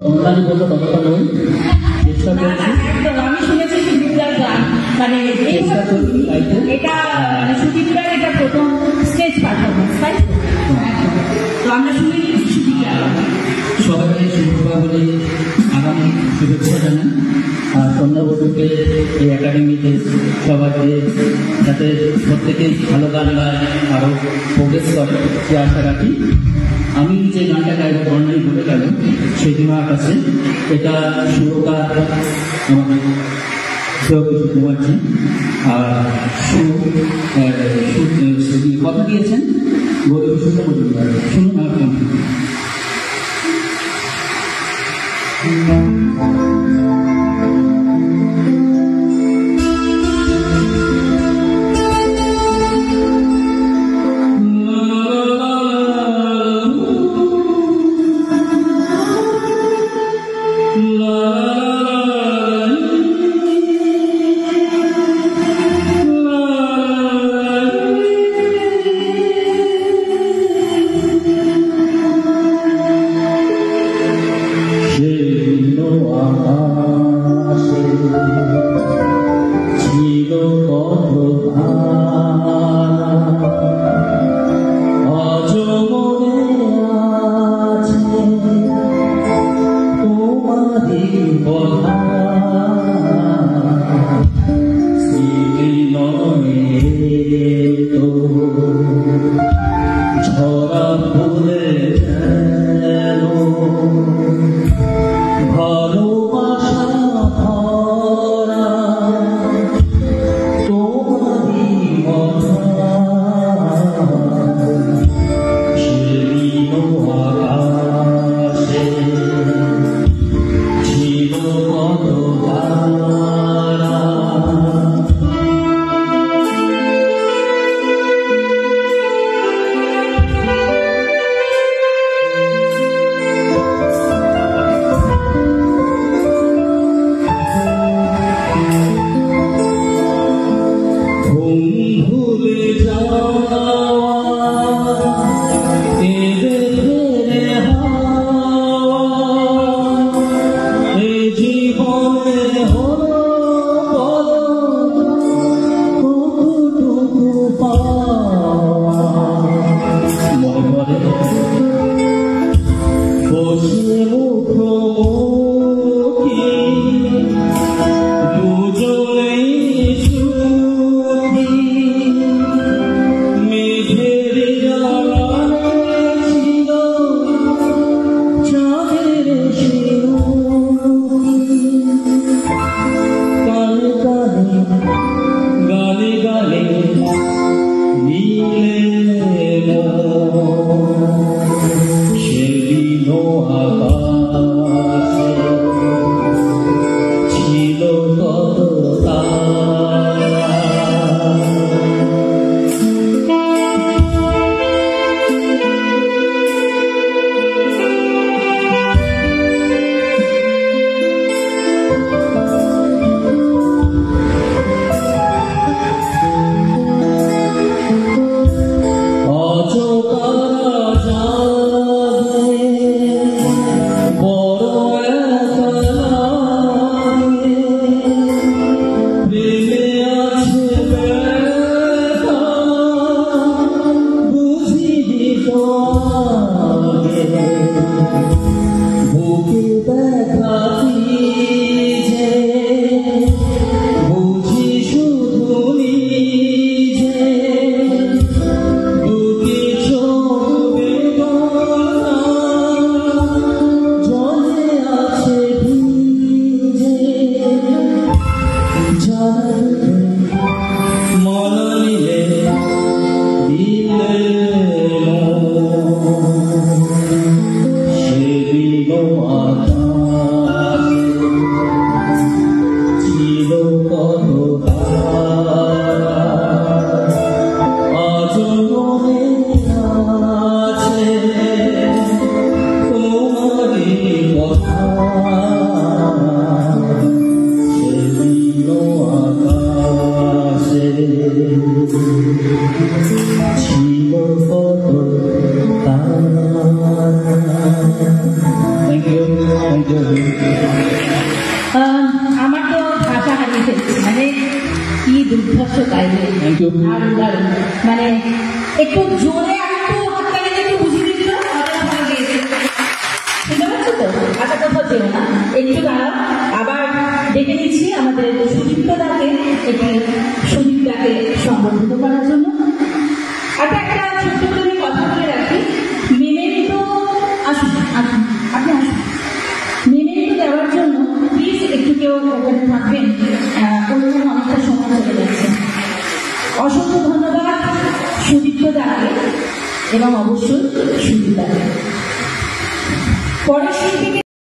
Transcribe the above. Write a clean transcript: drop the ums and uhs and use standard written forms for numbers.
অনুদানি বললো ততটা নই, চেষ্টা করছি। আমি শুনেছি সুদীপদার গান, মানে এটা সুদীপদার এটা প্রথম স্টেজ পারফরমেন্স, তাই তো আমরা শুনে নিচ্ছি সুদীপদার। সবাইকে শুভকামনা, আগামী শুভেচ্ছা জানাই। আর সন্ধ্যাবধূকে এই একাডেমিতে সবাইকে যাতে প্রত্যেকেই ভালো গান গায়, আরও প্রোগ্রেস করে সে আশা রাখি। আমি যে গানটা গাইব বর্ণালী বলে গেল সেদিন আকাশে, এটা সুরকার আমাদের শিবকিশোর কুমারজি, আর কথা দিয়েছেন গৌরীপ্রসন্ন মজুমদার। শুনুন আপনার Thank you. আমার তো ভাষা হারিয়ে ফেলছে, মানে কি দুর্ধর্ষ গাইবে। Thank you. আর মানে একটু জোরে একটু হাততালি একটু বুঝিয়ে দিত, অনেক ভালো গিয়েছে। শুনতে পাচ্ছ তো? আচ্ছা কোথাও যেও না, একটু দাঁড়াও। আবার ডেকে নিচ্ছি আমাদের সুদীপ্তদাকে, একটি সুদীপদাকে সম্বোধিত করার জন্য। আর একটা ছোট্ট করে কথা বলে রাখি, মেমেন্টো আসুন আসুন, আপনি আসুন। মেমেন্টো দেওয়ার জন্য প্লিজ একটু কেউ ওখানে থাকবেন, ওখানে অনেকটা সময় চলে যাচ্ছে। অসংখ্য ধন্যবাদ সুদীপ্তদাকে এবং অবশ্যই সুদীপদাকে। পরের শিল্পীকে